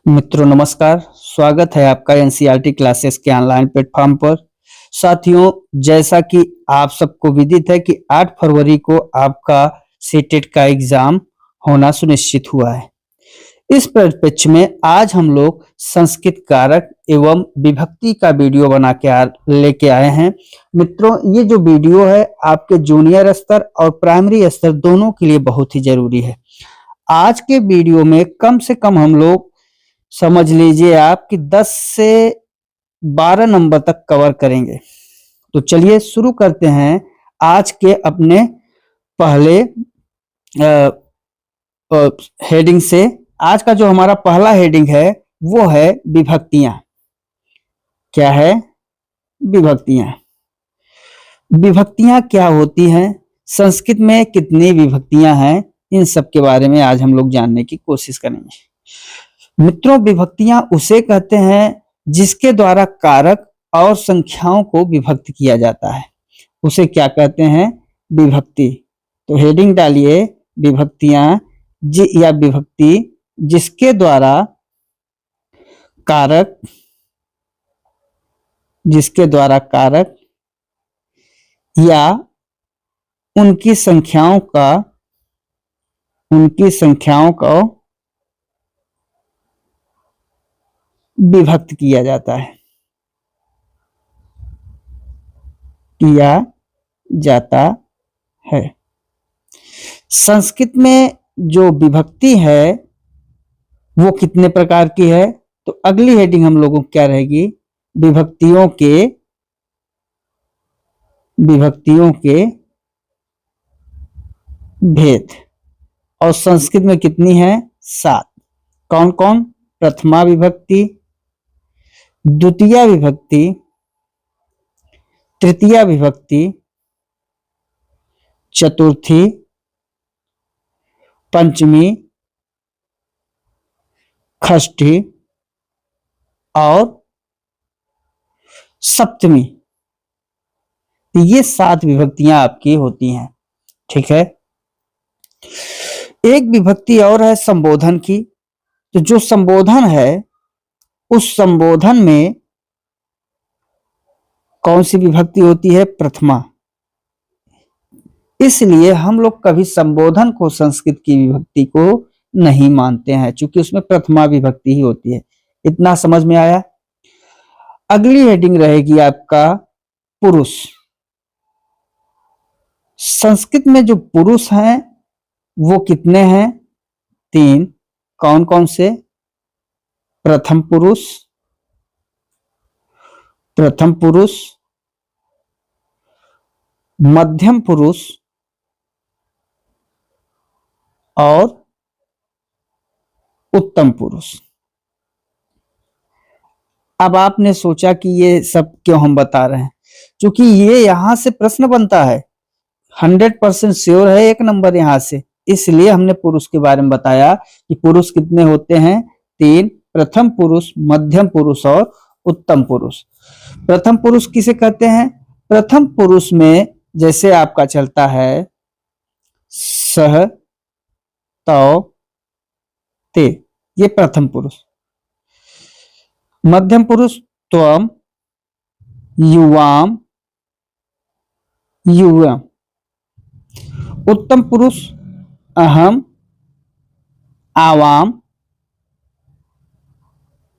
मित्रों नमस्कार। स्वागत है आपका एनसीईआरटी क्लासेस के ऑनलाइन प्लेटफॉर्म पर। साथियों, जैसा कि आप सबको विदित है कि 8 फरवरी को आपका सीटेट का एग्जाम होना सुनिश्चित हुआ है। इस परिप्रेक्ष्य में आज हम लोग संस्कृत कारक एवं विभक्ति का वीडियो बना के लेके आए हैं। मित्रों, ये जो वीडियो है आपके जूनियर स्तर और प्राइमरी स्तर दोनों के लिए बहुत ही जरूरी है। आज के वीडियो में कम से कम हम लोग समझ लीजिए आप कि 10 से 12 नंबर तक कवर करेंगे। तो चलिए शुरू करते हैं आज के अपने पहले हेडिंग से। आज का जो हमारा पहला हेडिंग है वो है विभक्तियां। क्या है? विभक्तियां। विभक्तियां क्या होती हैं, संस्कृत में कितनी विभक्तियां हैं, इन सब के बारे में आज हम लोग जानने की कोशिश करेंगे। मित्रों, विभक्तियां उसे कहते हैं जिसके द्वारा कारक और संख्याओं को विभक्त किया जाता है, उसे क्या कहते हैं? विभक्ति। तो हेडिंग डालिए विभक्तियां या विभक्ति जिसके द्वारा कारक या उनकी संख्याओं को विभक्त किया जाता है। संस्कृत में जो विभक्ति है वो कितने प्रकार की है? तो अगली हेडिंग हम लोगों की क्या रहेगी? विभक्तियों के भेद। और संस्कृत में कितनी है? 7। कौन कौन? प्रथमा विभक्ति, द्वितीया विभक्ति, तृतीया विभक्ति, चतुर्थी, पंचमी, षष्ठी और सप्तमी। तो ये 7 विभक्तियां आपकी होती हैं। ठीक है। एक विभक्ति और है संबोधन की। तो जो संबोधन है उस संबोधन में कौन सी विभक्ति होती है? प्रथमा। इसलिए हम लोग कभी संबोधन को, संस्कृत की विभक्ति को नहीं मानते हैं, क्योंकि उसमें प्रथमा विभक्ति ही होती है। इतना समझ में आया? अगली हेडिंग रहेगी आपका पुरुष। संस्कृत में जो पुरुष हैं वो कितने हैं? 3। कौन कौन से? प्रथम पुरुष, मध्यम पुरुष और उत्तम पुरुष। अब आपने सोचा कि ये सब क्यों हम बता रहे हैं? क्योंकि ये यहां से प्रश्न बनता है, 100% श्योर है 1 नंबर यहां से। इसलिए हमने पुरुष के बारे में बताया कि पुरुष कितने होते हैं? 3। प्रथम पुरुष, मध्यम पुरुष और उत्तम पुरुष। प्रथम पुरुष किसे कहते हैं? प्रथम पुरुष में जैसे आपका चलता है सह, तौ, ते, ये प्रथम पुरुष। मध्यम पुरुष त्वम, युवाम, यूयम। उत्तम पुरुष अहम, आवाम,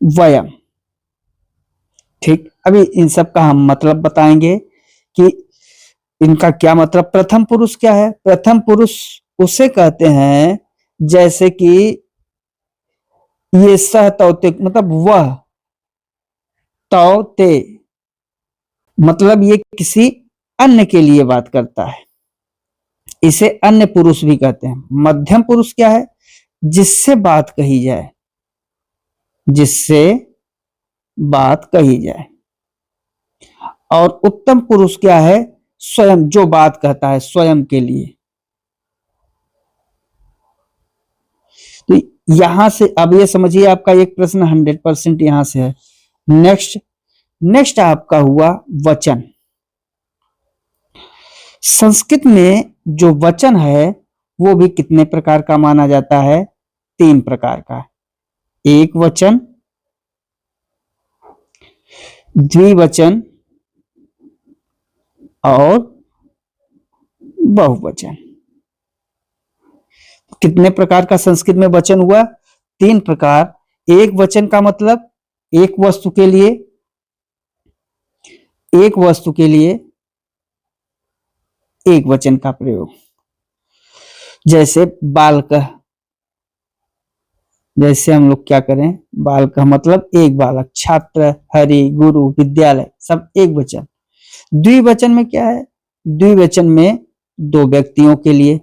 वयम। ठीक। अभी इन सब का हम मतलब बताएंगे कि इनका क्या मतलब। प्रथम पुरुष क्या है? प्रथम पुरुष उसे कहते हैं जैसे कि ये सह, तौते, मतलब वह, तौते, मतलब ये किसी अन्य के लिए बात करता है, इसे अन्य पुरुष भी कहते हैं। मध्यम पुरुष क्या है? जिससे बात कही जाए। और उत्तम पुरुष क्या है? स्वयं, जो बात कहता है स्वयं के लिए। तो यहां से अब ये समझिए आपका एक प्रश्न 100% यहां से है। नेक्स्ट आपका हुआ वचन। संस्कृत में जो वचन है वो भी कितने प्रकार का माना जाता है? 3 प्रकार का। एक वचन, द्विवचन और बहुवचन। कितने प्रकार का संस्कृत में वचन हुआ? 3 प्रकार। एक वचन का मतलब एक वस्तु के लिए, एक वस्तु के लिए एक वचन का प्रयोग। जैसे बालकः, जैसे हम लोग क्या करें, बालकः मतलब एक बालक, छात्र, हरि, गुरु, विद्यालय, सब एक वचन। द्विवचन में क्या है? द्विवचन में दो व्यक्तियों के लिए,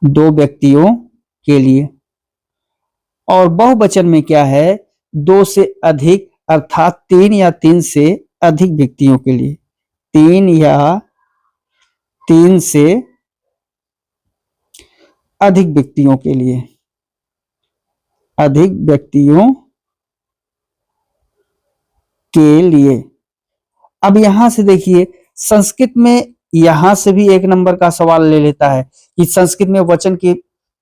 दो व्यक्तियों के लिए। और बहुवचन में क्या है? दो से अधिक, अर्थात 3 या 3 से अधिक व्यक्तियों के लिए, 3 या 3 से अधिक व्यक्तियों के लिए, अधिक व्यक्तियों के लिए। अब यहां से देखिए, संस्कृत में यहां से भी 1 नंबर का सवाल ले लेता है कि संस्कृत में वचन के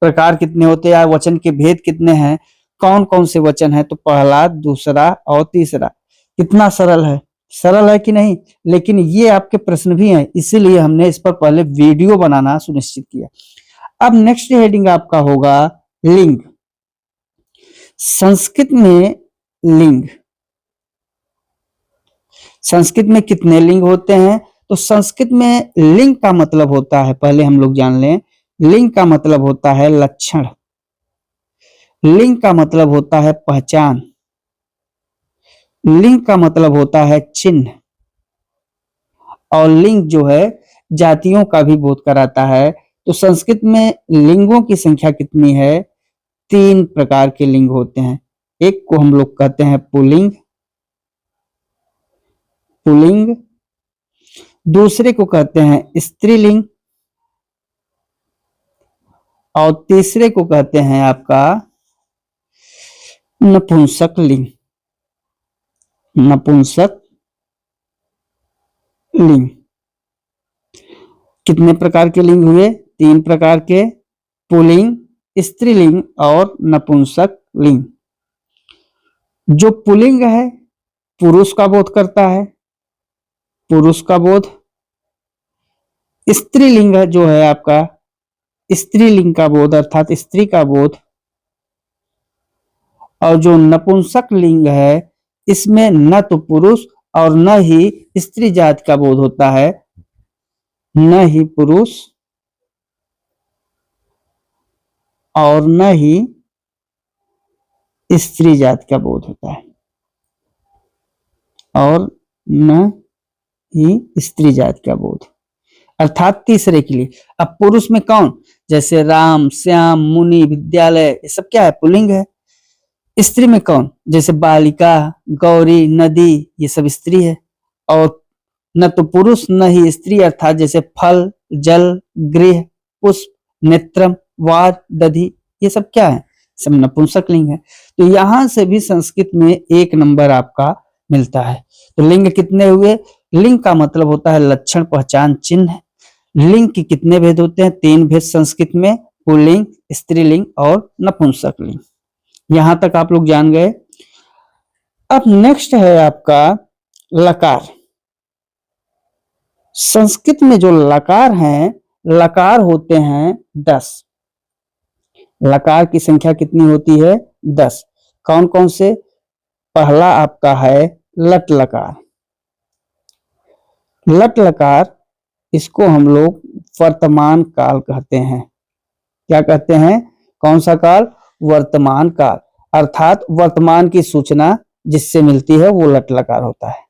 प्रकार कितने होते हैं, वचन के भेद कितने हैं, कौन कौन से वचन है। तो पहला, दूसरा और तीसरा। कितना सरल है, सरल है कि नहीं? लेकिन ये आपके प्रश्न भी हैं, इसीलिए हमने इस पर पहले वीडियो बनाना सुनिश्चित किया। अब नेक्स्ट हेडिंग आपका होगा लिंग। संस्कृत में लिंग, संस्कृत में कितने लिंग होते हैं? तो संस्कृत में लिंग का मतलब होता है, पहले हम लोग जान लें, लिंग का मतलब होता है लक्षण, लिंग का मतलब होता है पहचान, लिंग का मतलब होता है चिन्ह, और लिंग जो है जातियों का भी बोध कराता है। तो संस्कृत में लिंगों की संख्या कितनी है? 3 प्रकार के लिंग होते हैं। एक को हम लोग कहते हैं पुल्लिंग, पुल्लिंग, दूसरे को कहते हैं स्त्रीलिंग, और तीसरे को कहते हैं आपका नपुंसक लिंग, नपुंसक लिंग। कितने प्रकार के लिंग हुए? 3 प्रकार के, पुल्लिंग, स्त्रीलिंग और नपुंसक लिंग। जो पुल्लिंग है पुरुष का बोध करता है, पुरुष का बोध। स्त्रीलिंग जो है आपका स्त्रीलिंग का बोध, अर्थात स्त्री का बोध। और जो नपुंसक लिंग है इसमें न तो पुरुष और न ही स्त्री जाति का बोध होता है, न ही पुरुष और न ही स्त्री जाति का बोध होता है, और न ही स्त्री जाति का बोध, अर्थात तीसरे के लिए। अब पुरुष में कौन? जैसे राम, श्याम, मुनि, विद्यालय, ये सब क्या है? पुल्लिंग है। स्त्री में कौन? जैसे बालिका, गौरी, नदी, ये सब स्त्री है। और न तो पुरुष न ही स्त्री, अर्थात जैसे फल, जल, गृह, पुष्प, नेत्रम, वार, दधि, ये सब क्या है? सब नपुंसक लिंग है। तो यहां से भी संस्कृत में 1 नंबर आपका मिलता है। तो लिंग कितने हुए? लिंग का मतलब होता है लक्षण, पहचान, चिन्ह। लिंग के कितने भेद होते हैं? 3 भेद संस्कृत में, पुल्लिंग, स्त्रीलिंग और नपुंसक लिंग। यहां तक आप लोग जान गए। अब नेक्स्ट है आपका लकार। संस्कृत में जो लकार हैं, लकार होते हैं 10। लकार की संख्या कितनी होती है? 10। कौन कौन से? पहला आपका है लट लकार। लट लकार, इसको हम लोग वर्तमान काल कहते हैं। क्या कहते हैं? कौन सा काल? वर्तमान काल, अर्थात वर्तमान की सूचना जिससे मिलती है वो लट लकार होता है।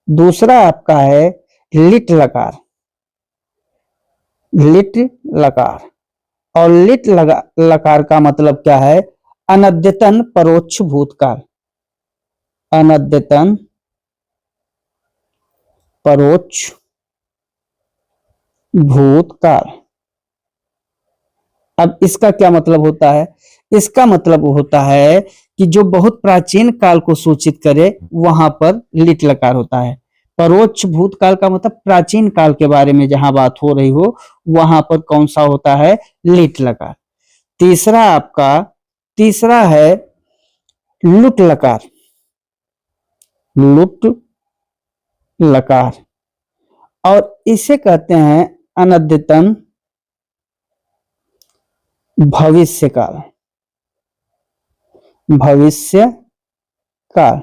दूसरा आपका है लिट लकार, लिट लकार। और लिट लकार का मतलब क्या है? अनद्यतन परोक्ष भूतकाल, अनद्यतन परोक्ष भूतकाल। अब इसका क्या मतलब होता है? इसका मतलब होता है कि जो बहुत प्राचीन काल को सूचित करे वहां पर लिट लकार होता है। परोक्ष भूतकाल का मतलब प्राचीन काल के बारे में जहां बात हो रही हो वहां पर कौन सा होता है? लिट लकार। तीसरा आपका तीसरा है लुट लकार। लुट लकार, और इसे कहते हैं अनद्यतन भविष्य काल। भविष्य काल,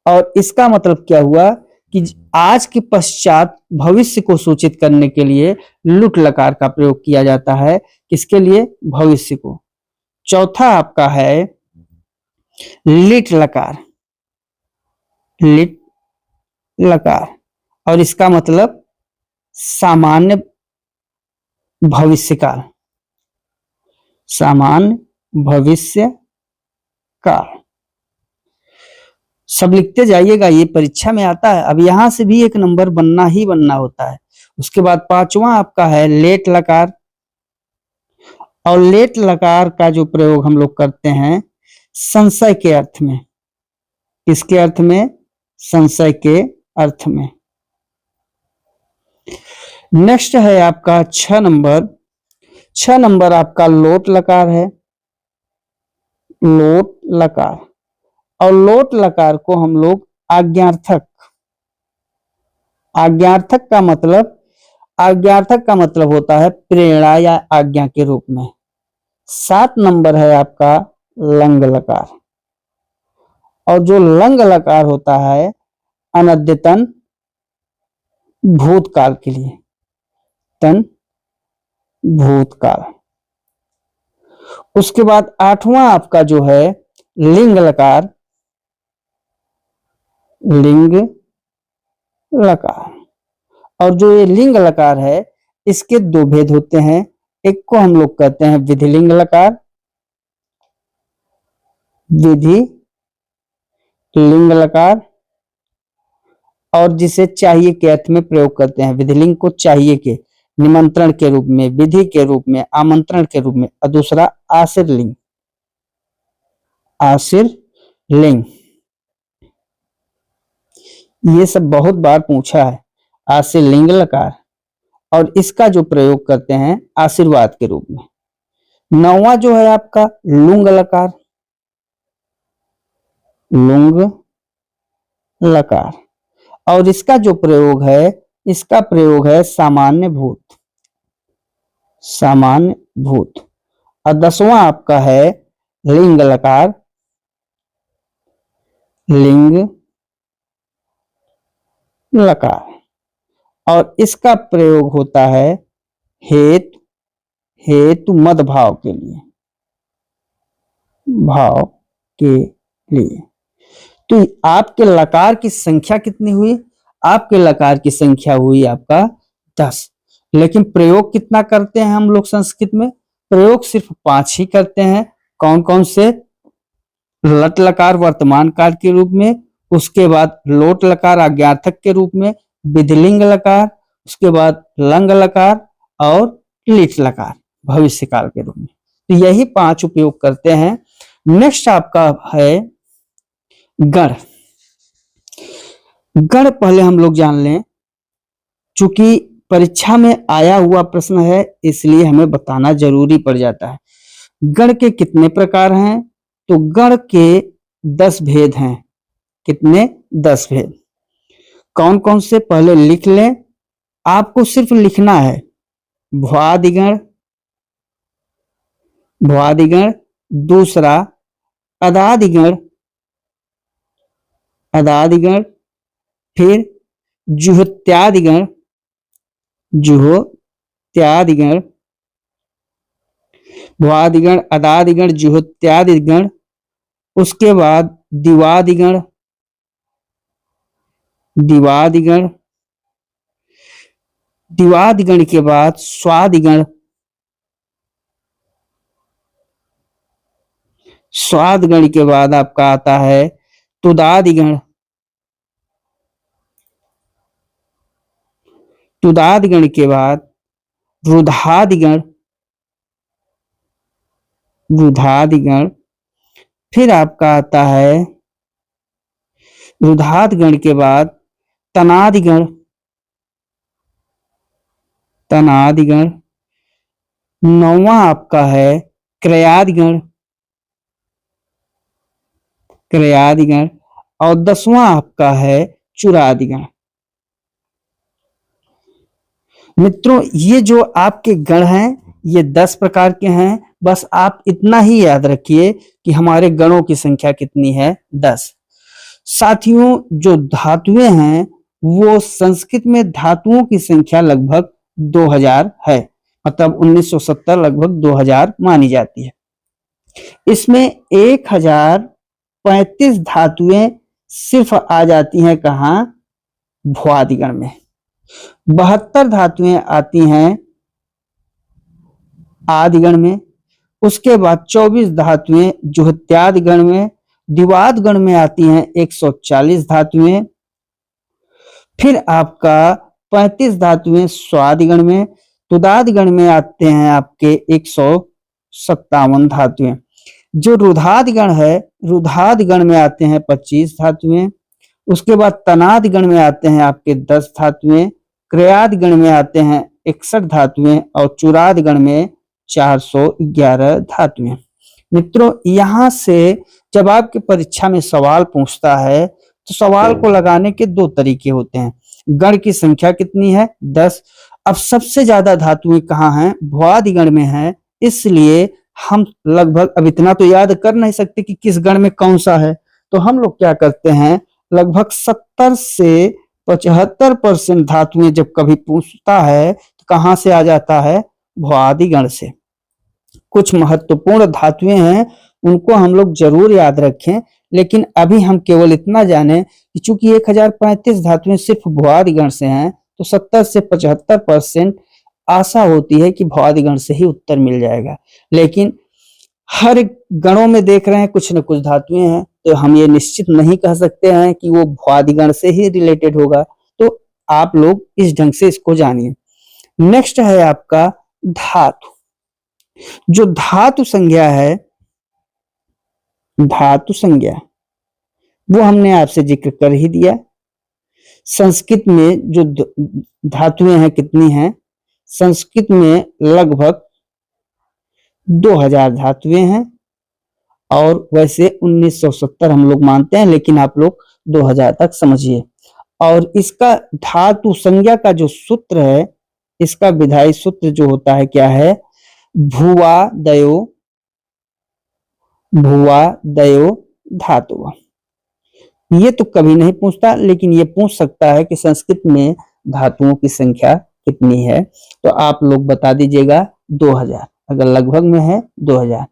और इसका मतलब क्या हुआ कि आज के पश्चात भविष्य को सूचित करने के लिए लुट लकार का प्रयोग किया जाता है। किसके लिए? भविष्य को। चौथा आपका है लिट लकार। लिट लकार, और इसका मतलब सामान्य भविष्य काल। सामान्य भविष्य काल। सब लिखते जाइएगा, ये परीक्षा में आता है। अब यहां से भी एक नंबर बनना ही बनना होता है। उसके बाद पांचवा आपका है लेट लकार, और लेट लकार का जो प्रयोग हम लोग करते हैं संशय के अर्थ में। किसके अर्थ में? संशय के अर्थ में। नेक्स्ट है आपका 6 नंबर। 6 नंबर आपका लोट लकार है। लोट लकार, और लोट लकार को हम लोग आज्ञार्थक। आज्ञार्थक का मतलब, आज्ञार्थक का मतलब होता है प्रेरणा या आज्ञा के रूप में। 7 नंबर है आपका लंग लकार, और जो लंग लकार होता है अनद्यतन भूतकाल के लिए। तन भूतकाल। उसके बाद 8वां आपका जो है लिंग लकार। लिंग लकार, और जो ये लिंग लकार है इसके दो भेद होते हैं। एक को हम लोग कहते हैं विधि लिंग लकार। विधि लिंग लकार, और जिसे चाहिए के अर्थ में प्रयोग करते हैं। विधिलिंग को चाहिए के, निमंत्रण के रूप में, विधि के रूप में, आमंत्रण के रूप में। और दूसरा आशीर्लिंग। आशीर्लिंग, ये सब बहुत बार पूछा है। आशीर्लिंग लकार, और इसका जो प्रयोग करते हैं आशीर्वाद के रूप में। 9वां जो है आपका लुंग लकार। लुंग लकार, और इसका जो प्रयोग है, इसका प्रयोग है सामान्य भूत। सामान्य भूत। और 10वां आपका है लिंग लकार। लिंग लकार, और इसका प्रयोग होता है हेतु, हेतु मद भाव के लिए। भाव के लिए। तो आपके लकार की संख्या कितनी हुई? आपके लकार की संख्या हुई आपका 10। लेकिन प्रयोग कितना करते हैं हम लोग संस्कृत में? प्रयोग सिर्फ 5 ही करते हैं। कौन कौन से? लट लकार वर्तमान काल के रूप में, उसके बाद लोट लकार आज्ञार्थक के रूप में, विधिलिंग लकार, उसके बाद लंग लकार, और लिट लकार भविष्य काल के रूप में। तो यही 5 उपयोग करते हैं। नेक्स्ट आपका है गण। गण पहले हम लोग जान लें, चूंकि परीक्षा में आया हुआ प्रश्न है इसलिए हमें बताना जरूरी पड़ जाता है। गण के कितने प्रकार हैं? तो गण के 10 भेद हैं। कितने? 10 भेद। कौन कौन से? पहले लिख लें, आपको सिर्फ लिखना है। भ्वादिगण, भ्वादिगण। दूसरा अदादिगण, अदादिगण। फिर जुहोत्यादिगण, जुहोत्यादिगण। भ्वादिगण, अदादिगण, जुहोत्यादिगण। उसके बाद दिवादिगण, दिवादिगण। दिवादिगण के बाद स्वादिगण, स्वादगण के बाद आपका आता है तुदादिगण, तुदादिगण के बाद रुधादिगण, रुधादिगण। फिर आपका आता है रुधादिगण के बाद तनादिगण, तनादिगण। 9वां आपका है क्रयादिगण, क्रयादिगण, और 10वां आपका है चुरादिगण। मित्रों, ये जो आपके गण हैं ये 10 प्रकार के हैं। बस आप इतना ही याद रखिए कि हमारे गणों की संख्या कितनी है, 10। साथियों, जो धातुएं हैं वो संस्कृत में धातुओं की संख्या लगभग 2000 है, मतलब 1970 लगभग 2000 मानी जाती है। इसमें 1035 धातुएं सिर्फ आ जाती हैं कहाँ, भुआदिगण में। 72 धातुएं आती हैं आदिगण में। उसके बाद 24 धातुएं जुहत्यादिगण में। द्विवाद गण में आती हैं 140 धातुएं। फिर आपका 35 धातुएं स्वादिगण में। तुदादिगण में आते हैं आपके 157 धातुएं। जो रुधादिगण है, रुधादिगण में आते हैं 25 धातुएं। उसके बाद तनादिगण में आते हैं आपके 10 धातुएं। क्रयादिगण में आते हैं 61 धातुएं और चुरादिगण में 411 धातुएं। मित्रों, यहां से जब आपकी परीक्षा में सवाल पूछता है तो सवाल को लगाने के 2 तरीके होते हैं। गण की संख्या कितनी है, 10। अब सबसे ज्यादा धातुएं कहाँ हैं, भुआदिगण में है, इसलिए हम लगभग, अब इतना तो याद कर नहीं सकते कि किस गण में कौन सा है, तो हम लोग क्या करते हैं, लगभग 70 से 75% धातुएं जब कभी पूछता है तो कहां से आ जाता है, भुआदिगण से। कुछ महत्वपूर्ण धातुएं हैं उनको हम लोग जरूर याद रखें, लेकिन अभी हम केवल इतना जाने कि चूंकि 1035 धातुएं सिर्फ भुआदिगण से हैं तो 70 से 75% आशा होती है कि भुआदिगण से ही उत्तर मिल जाएगा। लेकिन हर गणों में देख रहे हैं कुछ न कुछ धातुएं हैं, तो हम ये निश्चित नहीं कह सकते हैं कि वो भुआदिगण से ही रिलेटेड होगा। तो आप लोग इस ढंग से इसको जानिए। नेक्स्ट है आपका धातु। जो धातु संज्ञा है, धातु संज्ञा वो हमने आपसे जिक्र कर ही दिया। संस्कृत में जो धातुएं हैं कितनी हैं, संस्कृत में लगभग 2000 धातुएं हैं, और वैसे 1970 हम लोग मानते हैं, लेकिन आप लोग 2000 तक समझिए। और इसका धातु संज्ञा का जो सूत्र है, इसका विधायी सूत्र जो होता है क्या है, भुवादयो, भुवादयो धातु। ये तो कभी नहीं पूछता, लेकिन ये पूछ सकता है कि संस्कृत में धातुओं की संख्या कितनी है, तो आप लोग बता दीजिएगा 2000, अगर लगभग में है 2000।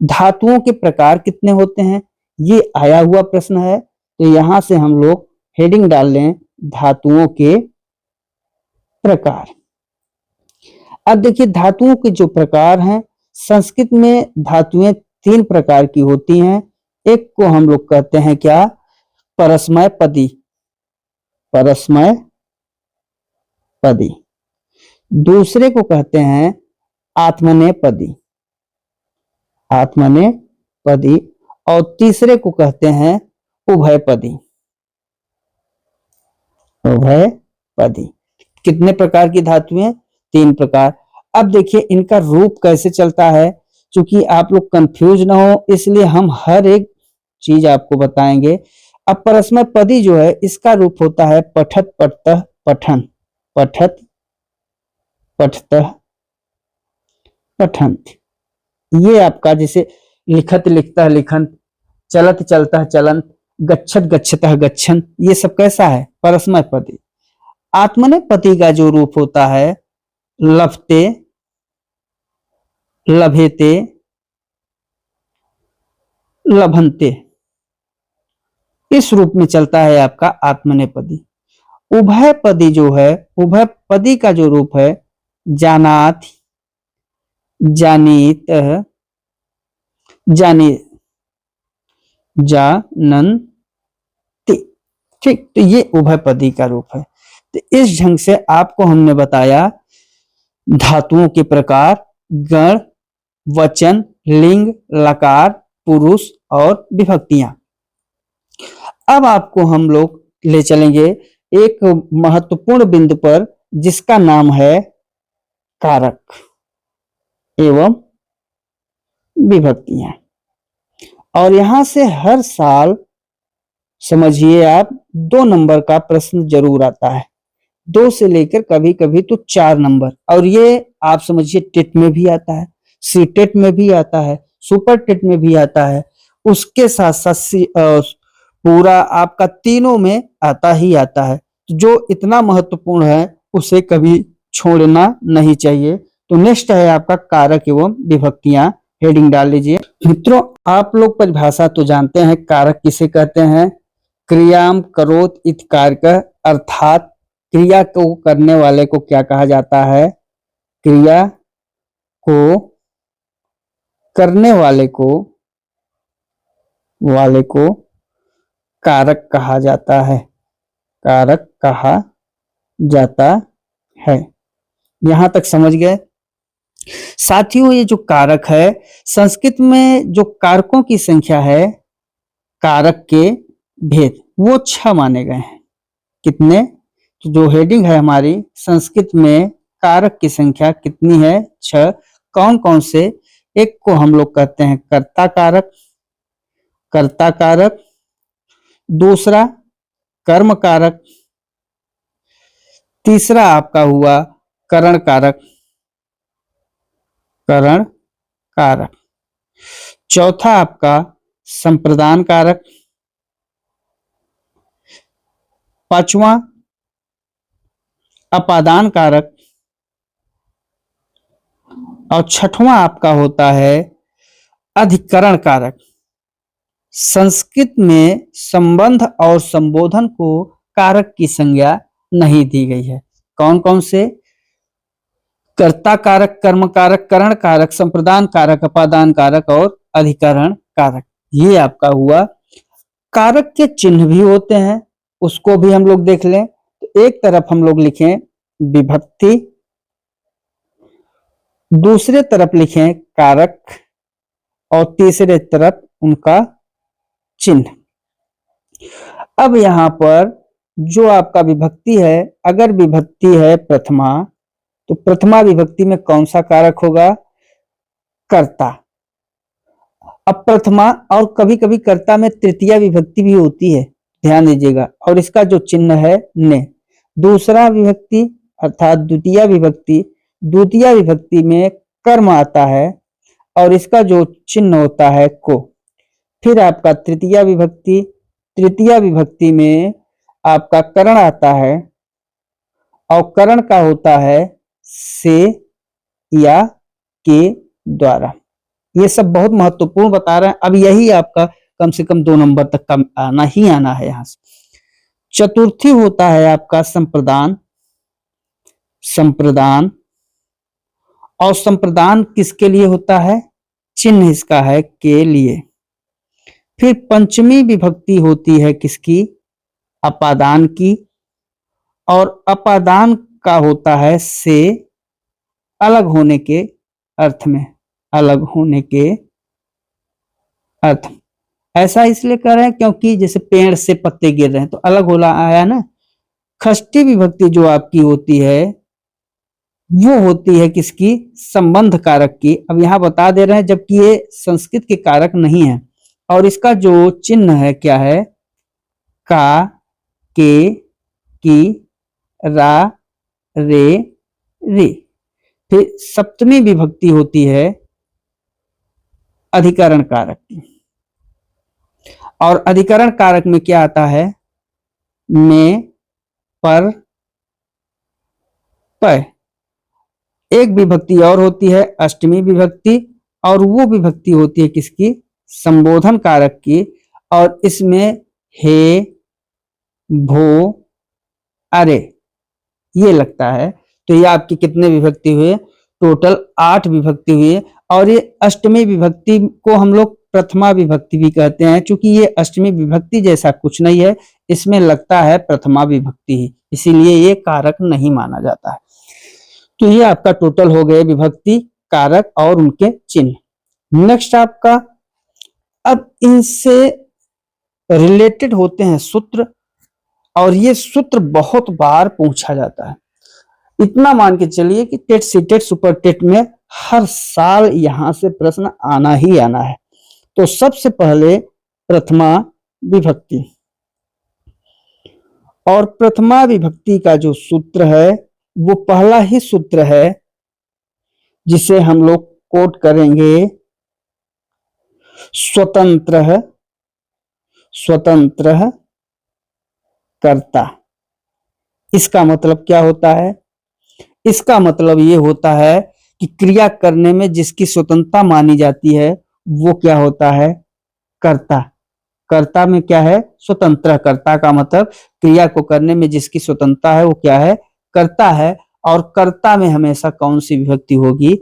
धातुओं के प्रकार कितने होते हैं, ये आया हुआ प्रश्न है, तो यहां से हम लोग हेडिंग डाल लें, धातुओं के प्रकार। अब देखिए धातुओं के जो प्रकार हैं, संस्कृत में धातुएं 3 प्रकार की होती हैं। एक को हम लोग कहते हैं क्या, परस्मय पदी, परस्मय पदी। दूसरे को कहते हैं आत्मनेय पदी, आत्मनेय पदी। और तीसरे को कहते हैं उभय पदी, उभय पदी। कितने प्रकार की धातुएं, 3 प्रकार। अब देखिए इनका रूप कैसे चलता है, क्योंकि आप लोग कंफ्यूज ना हो इसलिए हम हर एक चीज आपको बताएंगे। अब परस्मय पदी जो है, इसका रूप होता है पठत पठतः पठन, पठत पठतः पठन। ये आपका जैसे लिखत लिखता लिखन, चलत चलता चलन, गच्छत गच्छतः गच्छन, ये सब कैसा है, परस्मय पदी। आत्मनेय पदी का जो रूप होता है, लभते, लभेते, लभन्ते, इस रूप में चलता है आपका आत्मनेय पदी। उभय पदी जो है, उभय पदी का जो रूप है, जानात, जानीत, जानी, जानन्ति। ठीक, तो ये उभय पदी का रूप है। तो इस ढंग से आपको हमने बताया धातुओं के प्रकार, गण, वचन, लिंग, लकार, पुरुष और विभक्तियां। अब आपको हम लोग ले चलेंगे एक महत्वपूर्ण बिंदु पर, जिसका नाम है कारक एवं विभक्तियां। और यहां से हर साल समझिए आप 2 नंबर का प्रश्न जरूर आता है, 2 से लेकर कभी कभी तो 4 नंबर। और ये आप समझिए टेट में भी आता है, सी टेट में भी आता है, सुपर टेट में भी आता है, उसके साथ साथ पूरा आपका तीनों में आता ही आता है। जो इतना महत्वपूर्ण है उसे कभी छोड़ना नहीं चाहिए। तो नेक्स्ट है आपका कारक एवं विभक्तियां, हेडिंग डाल लीजिए। मित्रों, आप लोग परिभाषा तो जानते हैं, कारक किसे कहते हैं? क्रियाम करोत इत कारक, अर्थात क्रिया को करने वाले को क्या कहा जाता है? क्रिया को करने वाले को कारक कहा जाता है, कारक कहा जाता है। यहां तक समझ गए? साथियों, ये जो कारक है, संस्कृत में जो कारकों की संख्या है, कारक के भेद, वो 6 माने गए हैं। कितने? तो जो हेडिंग है हमारी, संस्कृत में कारक की संख्या कितनी है? 6। कौन कौन से? एक को हम लोग कहते हैं कर्ता कारक, कर्ता कारक। दूसरा कर्म कारक। तीसरा आपका हुआ करण कारक, करण कारक। चौथा आपका संप्रदान कारक। पांचवा अपादान कारक। और छठवां आपका होता है अधिकरण कारक। संस्कृत में संबंध और संबोधन को कारक की संज्ञा नहीं दी गई है। कौन कौन से? कर्ता कारक, कर्म कारक, करण कारक, संप्रदान कारक, अपादान कारक और अधिकरण कारक। ये आपका हुआ। कारक के चिन्ह भी होते हैं, उसको भी हम लोग देख लें। तो एक तरफ हम लोग लिखें विभक्ति, दूसरे तरफ लिखें कारक, और तीसरे तरफ उनका चिन्ह। अब यहां पर जो आपका विभक्ति है, अगर विभक्ति है प्रथमा, तो प्रथमा विभक्ति में कौन सा कारक होगा? कर्ता। अब प्रथमा, और कभी कभी कर्ता में तृतीया विभक्ति भी होती है, ध्यान दीजिएगा, और इसका जो चिन्ह है ने। दूसरा विभक्ति अर्थात द्वितीय विभक्ति, द्वितीय विभक्ति में कर्म आता है और इसका जो चिन्ह होता है को। फिर आपका तृतीय विभक्ति, तृतीय विभक्ति में आपका करण आता है और करण का होता है से या के द्वारा। ये सब बहुत महत्वपूर्ण बता रहे हैं। अब यही आपका कम से कम 2 नंबर तक का आना ही आना है यहां से। चतुर्थी होता है आपका संप्रदान, संप्रदान। और संप्रदान किसके लिए होता है? चिन्ह इसका है के लिए। फिर पंचमी विभक्ति होती है किसकी? अपादान की, और अपादान का होता है से अलग होने के अर्थ में, अलग होने के अर्थ। ऐसा इसलिए कर रहे हैं क्योंकि जैसे पेड़ से पत्ते गिर रहे हैं तो अलग होला आया ना। षष्ठी विभक्ति जो आपकी होती है वो होती है किसकी? संबंध कारक की। अब यहां बता दे रहे हैं जबकि ये संस्कृत के कारक नहीं है, और इसका जो चिन्ह है क्या है? का, के, की, रा, रे, रे। फिर सप्तमी विभक्ति होती है अधिकरण कारक की, और अधिकरण कारक में क्या आता है? में, पर, पर। एक विभक्ति और होती है अष्टमी विभक्ति, और वो विभक्ति होती है किसकी? संबोधन कारक की, और इसमें हे, भो, अरे ये लगता है। तो ये आपकी कितने विभक्ति हुए? टोटल 8 विभक्ति हुई। और ये अष्टमी विभक्ति को हम लोग प्रथमा विभक्ति भी कहते हैं, क्योंकि ये अष्टमी विभक्ति जैसा कुछ नहीं है, इसमें लगता है प्रथमा विभक्ति ही, इसीलिए ये कारक नहीं माना जाता है। तो ये आपका टोटल हो गए विभक्ति, कारक और उनके चिन्ह। नेक्स्ट आपका, अब इनसे रिलेटेड होते हैं सूत्र, और ये सूत्र बहुत बार पूछा जाता है। इतना मान के चलिए कि टेट, सीटेट, सुपर टेट में हर साल यहां से प्रश्न आना ही आना है। तो सबसे पहले प्रथमा विभक्ति, और प्रथमा विभक्ति का जो सूत्र है वो पहला ही सूत्र है जिसे हम लोग कोट करेंगे, स्वतंत्र स्वतंत्र कर्ता। इसका मतलब क्या होता है? इसका मतलब ये होता है कि क्रिया करने में जिसकी स्वतंत्रता मानी जाती है वो क्या होता है? कर्ता। कर्ता में क्या है? स्वतंत्र। कर्ता का मतलब क्रिया को करने में जिसकी स्वतंत्रता है वो क्या है? कर्ता है। और कर्ता में हमेशा कौन सी विभक्ति होगी?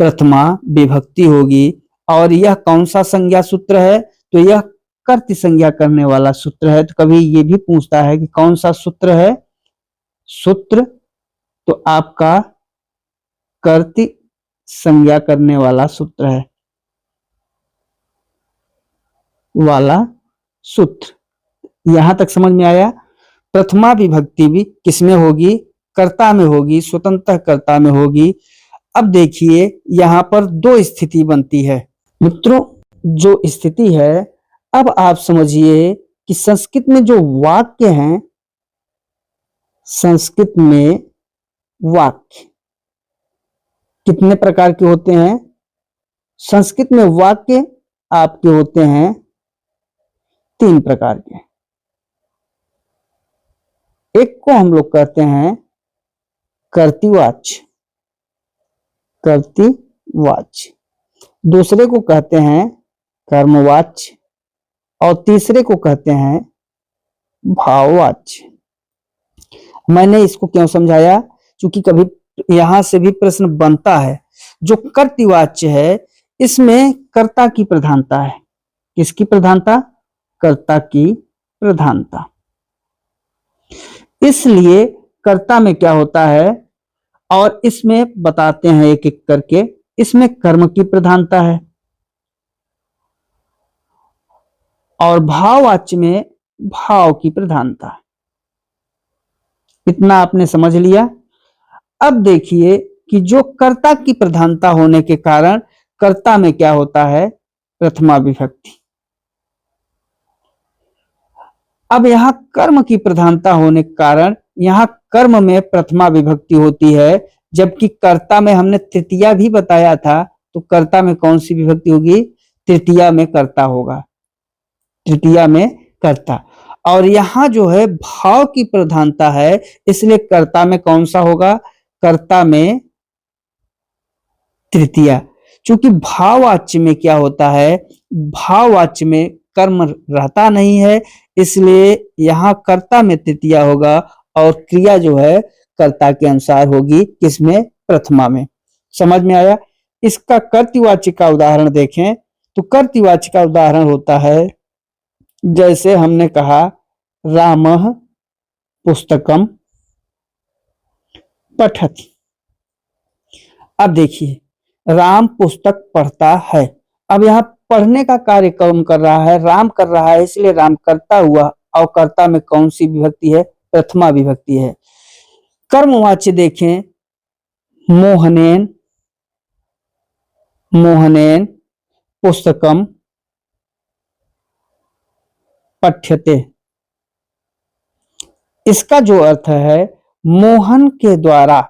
प्रथमा विभक्ति होगी। और यह कौन सा संज्ञा सूत्र है? तो यह कर्तृ संज्ञा करने वाला सूत्र है। तो कभी ये भी पूछता है कि कौन सा सूत्र है? सूत्र तो आपका कर्तृ संज्ञा करने वाला सूत्र है, वाला सूत्र। यहां तक समझ में आया? प्रथमा विभक्ति भी किसमें होगी? कर्ता में होगी, स्वतंत्र कर्ता में होगी। अब देखिए यहां पर दो स्थिति बनती है मित्रों। जो स्थिति है, अब आप समझिए कि संस्कृत में जो वाक्य हैं, संस्कृत में वाक्य कितने प्रकार के होते हैं? संस्कृत में वाक्य आपके होते हैं 3 प्रकार के। एक को हम लोग कहते हैं कर्तृवाच्य, कर्तृवाच्य। दूसरे को कहते हैं कर्मवाच्य और तीसरे को कहते हैं भाववाच्य। मैंने इसको क्यों समझाया? क्योंकि कभी यहां से भी प्रश्न बनता है। जो कर्तृवाच्य है इसमें कर्ता की प्रधानता है। किसकी प्रधानता? कर्ता की प्रधानता। इसलिए कर्ता में क्या होता है, और इसमें बताते हैं एक एक करके। इसमें कर्म की प्रधानता है और भाववाच्य में भाव की प्रधानता है। इतना आपने समझ लिया। अब देखिए कि जो कर्ता की प्रधानता होने के कारण कर्ता में क्या होता है? प्रथमा विभक्ति। अब यहां कर्म की प्रधानता होने के कारण यहां कर्म में प्रथमा विभक्ति होती है, जबकि कर्ता में हमने तृतीया भी बताया था। तो कर्ता में कौन सी विभक्ति होगी? तृतीया में कर्ता होगा, तृतीया में कर्ता। और यहां जो है भाव की प्रधानता है, इसलिए कर्ता में कौन सा होगा? कर्ता में तृतीया। क्योंकि भाववाच्य में क्या होता है? भाववाच्य में कर्म रहता नहीं है, इसलिए यहां कर्ता में तृतीया होगा और क्रिया जो है कर्ता के अनुसार होगी। किसमें? प्रथमा में। समझ में आया? इसका कर्तृवाच्य का उदाहरण देखें तो कर्तृवाच्य का उदाहरण होता है, जैसे हमने कहा रामः पुस्तकम पठति। अब देखिए राम पुस्तक पढ़ता है। अब यहाँ पढ़ने का कार्य कौन कर रहा है? राम कर रहा है, इसलिए राम कर्ता हुआ। और कर्ता में कौन सी विभक्ति है? प्रथमा विभक्ति है। कर्मवाच्य देखें, मोहनेन मोहनेन पुस्तकम पठ्यते। इसका जो अर्थ है, मोहन के द्वारा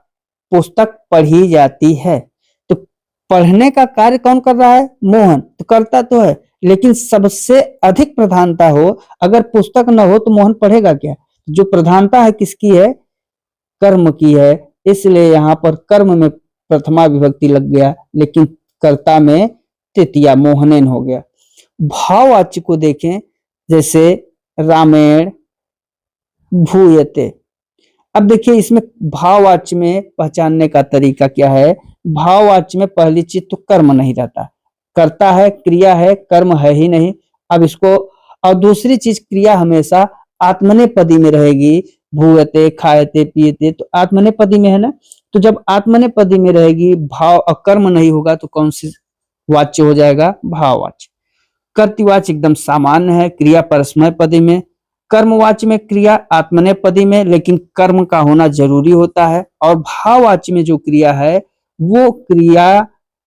पुस्तक पढ़ी जाती है। तो पढ़ने का कार्य कौन कर रहा है? मोहन। तो करता तो है, लेकिन सबसे अधिक प्रधानता हो, अगर पुस्तक न हो तो मोहन पढ़ेगा क्या? जो प्रधानता है किसकी है? कर्म की है। इसलिए यहां पर कर्म में प्रथमा विभक्ति लग गया, लेकिन कर्ता में तृतीया, मोहनेन हो गया। भाववाच्य को देखें, जैसे रामेण भूयते। अब देखिए इसमें भाववाच्य में पहचानने का तरीका क्या है? भाववाच्य में पहली चीज तो कर्म नहीं रहता, कर्ता है, क्रिया है, कर्म है ही नहीं। अब इसको, और दूसरी चीज क्रिया हमेशा आत्मनेपदी में रहेगी। भूयते, खायते, पियते, तो आत्मनेपदी में है ना। तो जब आत्मनेपदी में रहेगी, भाव और कर्म नहीं होगा, तो कौन सी वाच्य हो जाएगा? भाववाच्य। कर्तृवाच्य एकदम सामान्य है, क्रिया परस्मैपदी में। कर्मवाच्य में क्रिया आत्मनेपदी में, लेकिन कर्म का होना जरूरी होता है। और भाववाच्य में जो क्रिया है वो क्रिया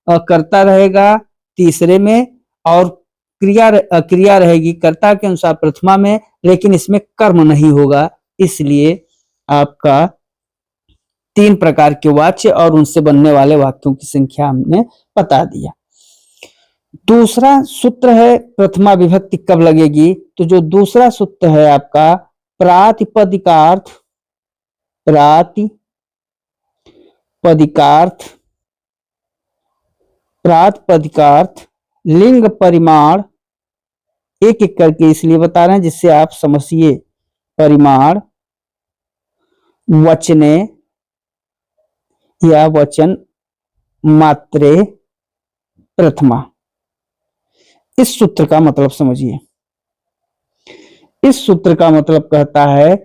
कर्ता रहेगा तीसरे में, और क्रिया रहेगी कर्ता के अनुसार प्रथमा में, लेकिन इसमें कर्म नहीं होगा, इसलिए आपका 3 प्रकार के वाच्य और उनसे बनने वाले वाक्यों की संख्या हमने बता दिया। दूसरा सूत्र है प्रथमा विभक्ति कब लगेगी, तो जो दूसरा सूत्र है आपका प्रातिपदिकार्थ लिंग परिमाण, एक एक करके इसलिए बता रहे हैं जिससे आप समझिए। परिमाण वचने या वचन मात्रे प्रथमा, इस सूत्र का मतलब समझिए। इस सूत्र का मतलब कहता है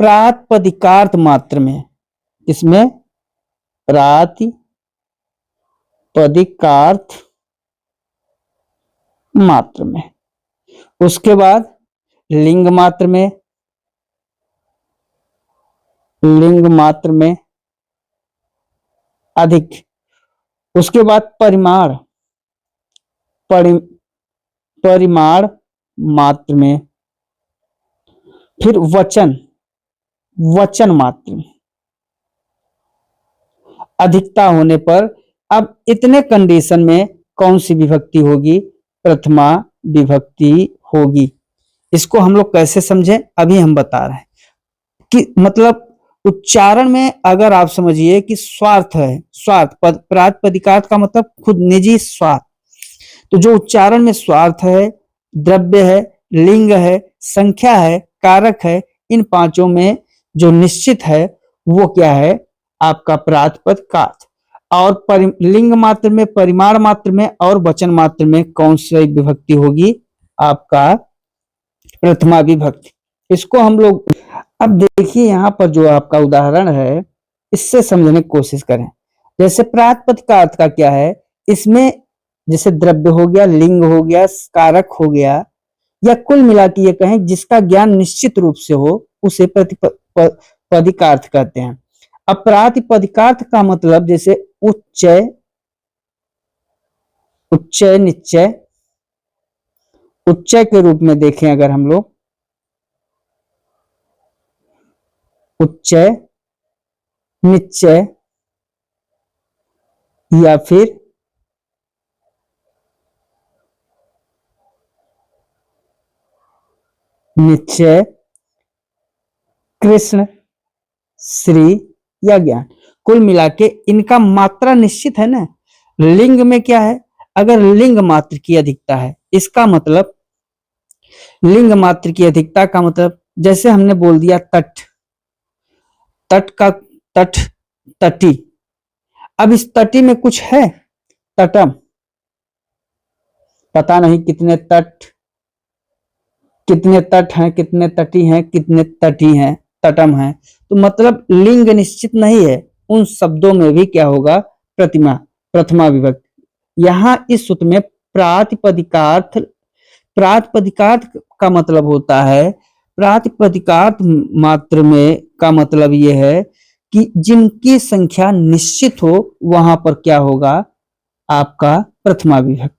प्रातिपदिकार्थ मात्र में, इसमें प्रातिपदिकार्थ मात्र में, उसके बाद लिंग मात्र में अधिक, उसके बाद परिमाण मात्र में, फिर वचन मात्र में, अधिकता होने पर। अब इतने कंडीशन में कौन सी विभक्ति होगी, प्रथमा विभक्ति होगी। इसको हम लोग कैसे समझें, अभी हम बता रहे हैं कि मतलब उच्चारण में अगर आप समझिए कि स्वार्थ है, प्रातिपदिकार्थ का मतलब खुद निजी स्वार्थ, तो जो उच्चारण में स्वार्थ है, द्रव्य है, लिंग है, संख्या है, कारक है, इन पांचों में जो निश्चित है वो क्या है, आपका प्रातिपदिकार्थ। और लिंग मात्र में, परिमाण मात्र में और वचन मात्र में कौन सी विभक्ति होगी, आपका प्रथमा विभक्ति। इसको हम लोग अब देखिए यहाँ पर जो आपका उदाहरण है इससे समझने की कोशिश करें। जैसे प्रातिपदिकार्थ का क्या है, इसमें जैसे द्रव्य हो गया, लिंग हो गया, कारक हो गया, या कुल मिला के ये कहें जिसका ज्ञान निश्चित रूप से हो उसे प्रातिपदिकार्थ कहते हैं। अब प्रातिपदिकार्थ का मतलब जैसे उच्चय निश्चय, उच्चय के रूप में देखें अगर हम लोग, उच्चय निश्चय या फिर निश्चय, कृष्ण, श्री या ज्ञान, कुल मिला के इनका मात्रा निश्चित है ना। लिंग में क्या है, अगर लिंग मात्र की अधिकता है, इसका मतलब लिंग मात्र की अधिकता का मतलब जैसे हमने बोल दिया तट का तटी, अब इस तटी में कुछ है, तटम, पता नहीं कितने तट हैं, कितने तटी हैं, कितने तटी हैं, तटम है, तो मतलब लिंग निश्चित नहीं है। उन शब्दों में भी क्या होगा, प्रथमा विभक्ति। यहां इस सूत्र में प्रातिपदिकार्थ का मतलब होता है, प्रातिपदिकार्थ मात्र में का मतलब यह है कि जिनकी संख्या निश्चित हो वहां पर क्या होगा, आपका प्रथमा विभक्ति।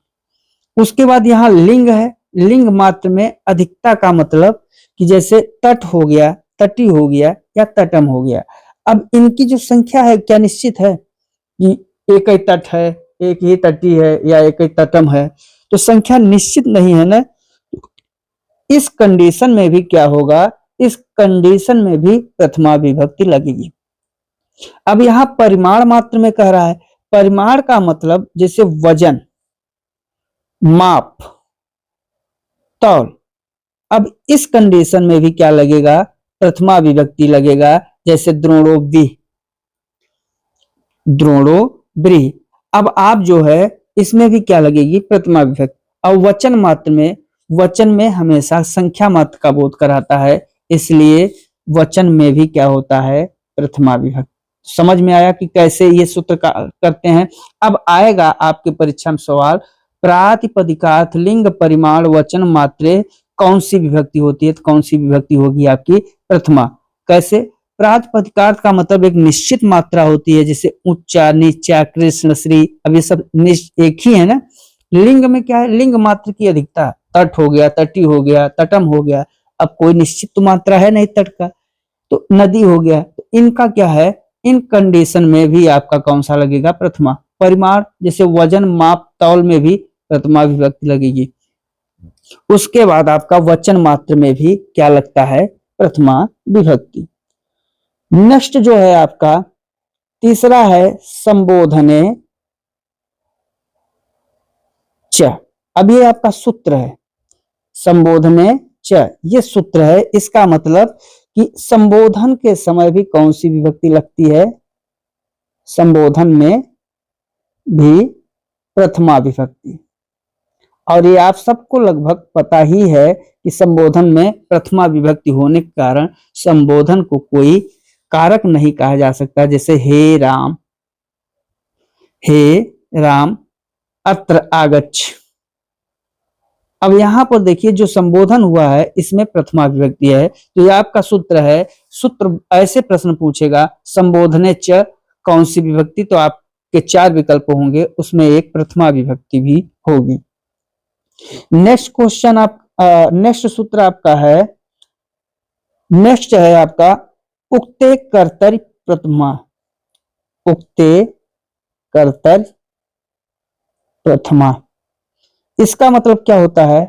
उसके बाद यहाँ लिंग है, लिंग मात्र में अधिकता का मतलब कि जैसे तट हो गया, तटी हो गया या तटम हो गया। अब इनकी जो संख्या है क्या निश्चित है कि एक ही तट है, एक ही तटी है या एक ही तटम है, तो संख्या निश्चित नहीं है ना। इस कंडीशन में भी क्या होगा, इस कंडीशन में भी प्रथमा विभक्ति लगेगी। अब यहाँ परिमाण मात्र में कह रहा है, परिमाण का मतलब जैसे वजन, माप, तौल। अब इस कंडीशन में भी क्या लगेगा, प्रथमा विभक्ति लगेगा। जैसे द्रोणो ब्रीहि, अब आप जो है इसमें भी क्या लगेगी, प्रथमा विभक्ति। और वचन मात्र में, वचन में हमेशा संख्या मात्र का बोध कराता है, इसलिए वचन में भी क्या होता है, प्रथमा विभक्ति। समझ में आया कि कैसे ये सूत्र करते हैं। अब आएगा आपके परीक्षा में सवाल, प्रातिपदिकार्थ लिंग परिमाण वचन मात्रे कौन सी विभक्ति होती है, तो कौन सी विभक्ति होगी आपकी, प्रथमा। कैसे, प्रातिपदिकार्थ का मतलब एक निश्चित मात्रा होती है, जैसे ऊंचा, नीचा, कृष्ण, श्री, अब ये सब एक ही है ना, लिंग में क्या है, लिंग मात्र की अधिकता, तट हो गया, तटी हो गया, तटम हो गया। अब कोई निश्चित तो मात्रा है नहीं तट का, तो नदी हो गया। तो इनका क्या है, इन कंडीशन में भी आपका कौन सा लगेगा, प्रथमा। परिमाण जैसे वजन, माप, तौल में भी प्रथमा विभक्ति लगेगी। उसके बाद आपका वचन मात्र में भी क्या लगता है, प्रथमा विभक्ति। नेक्स्ट जो है आपका तीसरा है संबोधने च। अब ये आपका सूत्र है, संबोधने च, ये सूत्र है। इसका मतलब कि संबोधन के समय भी कौन सी विभक्ति लगती है, संबोधन में भी प्रथमा विभक्ति। और ये आप सबको लगभग पता ही है कि संबोधन में प्रथमा विभक्ति होने के कारण संबोधन को कोई कारक नहीं कहा जा सकता। जैसे हे राम, हे राम अत्र आगच्छ। अब यहां पर देखिए जो संबोधन हुआ है इसमें प्रथमा विभक्ति है, तो ये आपका सूत्र है। सूत्र ऐसे प्रश्न पूछेगा संबोधने च कौन सी विभक्ति, तो आपके 4 विकल्प होंगे, उसमें एक प्रथमा विभक्ति भी होगी। नेक्स्ट क्वेश्चन नेक्स्ट सूत्र आपका है, नेक्स्ट है आपका उक्ते कर्तरि प्रथमा। उक्ते कर्तरि प्रथमा, इसका मतलब क्या होता है,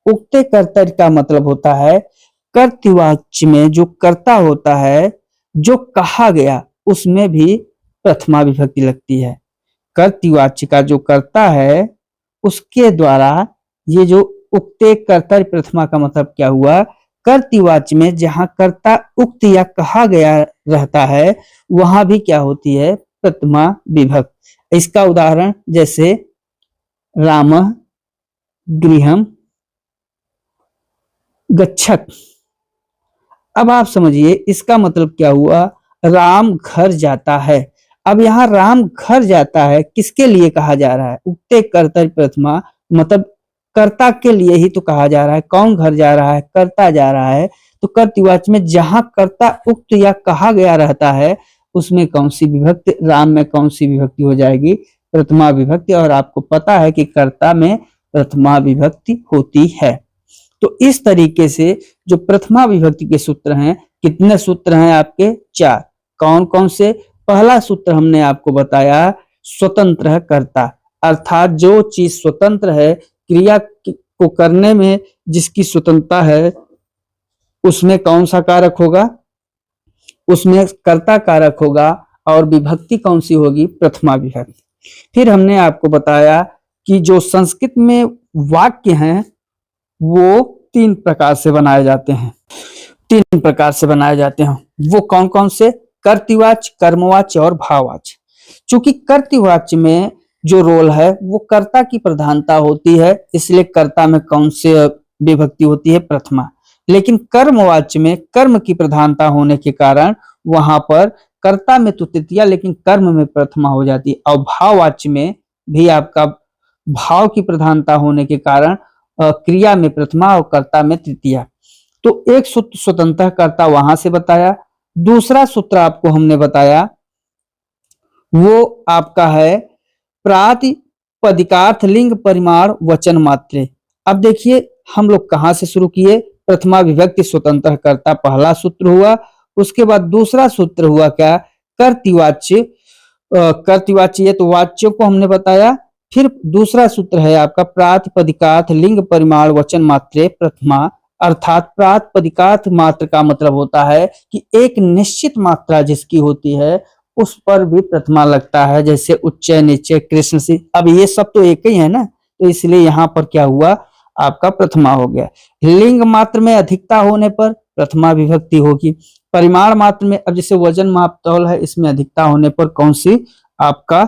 उक्ते कर्तरि का मतलब होता है कर्तृवाच्य में जो कर्ता होता है, जो कहा गया उसमें भी प्रथमा विभक्ति लगती है। कर्तृवाच्य का जो कर्ता है उसके द्वारा ये जो उक्ते कर्तरि प्रथमा का मतलब क्या हुआ, कर्तृवाच्य में जहां कर्ता उक्त या कहा गया रहता है वहां भी क्या होती है, प्रथमा विभक्ति। इसका उदाहरण जैसे रामः गृहम गच्छत। अब आप समझिए इसका मतलब क्या हुआ, राम घर जाता है। अब यहाँ राम घर जाता है किसके लिए कहा जा रहा है, उक्ते कर्तरि प्रथमा, मतलब कर्ता के लिए ही तो कहा जा रहा है। कौन घर जा रहा है, कर्ता जा रहा है। तो कर्तृवाच्य में जहां कर्ता उक्त या कहा गया रहता है उसमें कौन सी विभक्ति, राम में कौन सी विभक्ति हो जाएगी, प्रथमा विभक्ति। और आपको पता है कि कर्ता में प्रथमा विभक्ति होती है। तो इस तरीके से जो प्रथमा विभक्ति के सूत्र हैं, कितने सूत्र हैं आपके, 4। कौन कौन से, पहला सूत्र हमने आपको बताया स्वतंत्र है कर्ता, अर्थात जो चीज स्वतंत्र है, क्रिया को करने में जिसकी स्वतंत्रता है उसमें कौन सा कारक होगा, उसमें कर्ता कारक होगा। और विभक्ति कौन सी होगी, प्रथमा विभक्ति। फिर हमने आपको बताया कि जो संस्कृत में वाक्य हैं वो 3 प्रकार से बनाए जाते हैं। 3 प्रकार से बनाए जाते हैं, वो कौन कौन से, कर्तृवाच्य, कर्मवाच्य और भाववाच्य। चूंकि कर्तृवाच्य में जो रोल है वो कर्ता की प्रधानता होती है, इसलिए कर्ता में कौन से विभक्ति होती है, प्रथमा। लेकिन कर्मवाच्य में कर्म की प्रधानता होने के कारण वहां पर कर्ता में तो तृतीया लेकिन कर्म में प्रथमा हो जाती है। और भाववाच्य में भी आपका भाव की प्रधानता होने के कारण क्रिया में प्रथमा और कर्ता में तृतीया। तो एक सूत्र स्वतंत्र कर्ता वहां से बताया। दूसरा सूत्र आपको हमने बताया वो आपका है प्रातिपदिकार्थ लिंग परिमाण वचन मात्रे। अब देखिए हम लोग कहां से शुरू किए, प्रथमा विभक्ति स्वतंत्र कर्ता पहला सूत्र हुआ। उसके बाद दूसरा सूत्र हुआ क्या, कर्तृवाच्य। कर्तृवाच्य ये तो वाच्यों को हमने बताया। फिर दूसरा सूत्र है आपका प्रातिपदिकार्थ लिंग परिमाण वचन मात्रे प्रथमा, अर्थात प्रातिपदिकार्थ मात्र का मतलब होता है कि एक निश्चित मात्रा जिसकी होती है उस पर भी प्रथमा लगता है, जैसे उच्चय, निश्चय, कृष्ण से। अब ये सब तो एक ही है ना, तो इसलिए यहाँ पर क्या हुआ, आपका प्रथमा हो गया। लिंग मात्र में अधिकता होने पर प्रथमा विभक्ति होगी। परिमाण मात्र में, अब जैसे वजन, माप, तौल है, इसमें अधिकता होने पर कौन सी आपका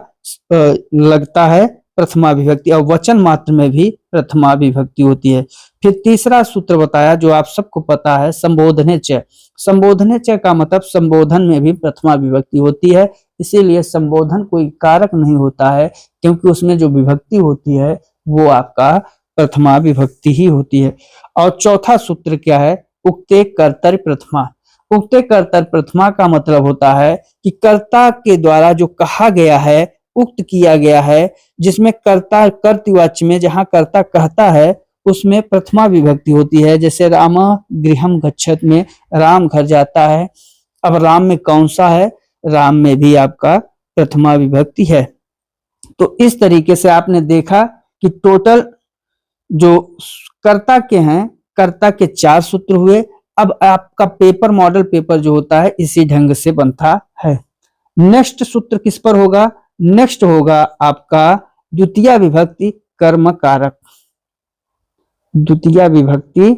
लगता है, प्रथमा विभक्ति। और वचन मात्र में भी प्रथमा विभक्ति होती है। फिर तीसरा सूत्र बताया जो आप सबको पता है, संबोधने च। संबोधने च का मतलब संबोधन में भी प्रथमा विभक्ति होती है, इसीलिए संबोधन कोई कारक नहीं होता है, क्योंकि उसमें जो विभक्ति होती है वो आपका प्रथमा विभक्ति ही होती है। और चौथा सूत्र क्या है, उक्ते कर्तरि प्रथमा। उक्ते कर्तरि प्रथमा का मतलब होता है कि कर्ता के द्वारा जो कहा गया है उक्त किया गया है, जिसमें कर्ता कर्तृवाच्य में जहां कर्ता कहता है उसमें प्रथमा विभक्ति होती है। जैसे राम गृहम गच्छत में राम घर जाता है। अब राम में कौन सा है? राम में भी आपका प्रथमा विभक्ति है। तो इस तरीके से आपने देखा कि टोटल जो कर्ता के हैं, कर्ता के 4 सूत्र हुए। अब आपका पेपर मॉडल पेपर जो होता है इसी ढंग से बनता है। नेक्स्ट सूत्र किस पर होगा? नेक्स्ट होगा आपका द्वितीय विभक्ति कर्म कारक। द्वितीय विभक्ति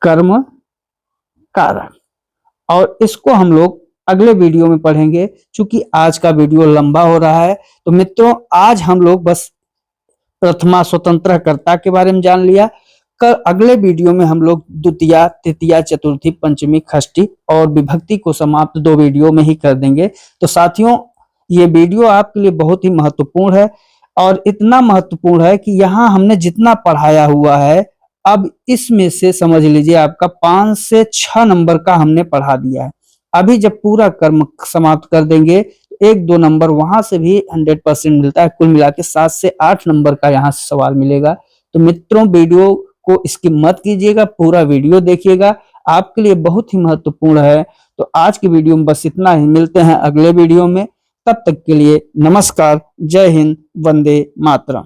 कर्म कारक, और इसको हम लोग अगले वीडियो में पढ़ेंगे। चूंकि आज का वीडियो लंबा हो रहा है तो मित्रों आज हम लोग बस प्रथमा स्वतंत्र कर्ता के बारे में जान लिया। कल अगले वीडियो में हम लोग द्वितीया, तृतीया, चतुर्थी, पंचमी, षष्ठी और विभक्ति को समाप्त 2 वीडियो में ही कर देंगे। तो साथियों ये वीडियो आपके लिए बहुत ही महत्वपूर्ण है, और इतना महत्वपूर्ण है कि यहाँ हमने जितना पढ़ाया हुआ है अब इसमें से समझ लीजिए आपका 5 से 6 नंबर का हमने पढ़ा दिया है। अभी जब पूरा कर्म समाप्त कर देंगे 1-2 नंबर वहां से भी 100% मिलता है। कुल मिला के 7 से 8 नंबर का यहाँ से सवाल मिलेगा। तो मित्रों वीडियो को स्किप मत कीजिएगा, पूरा वीडियो देखिएगा, आपके लिए बहुत ही महत्वपूर्ण है। तो आज की वीडियो में बस इतना ही, मिलते हैं अगले वीडियो में। तब तक के लिए नमस्कार, जय हिंद, वंदे मातरम।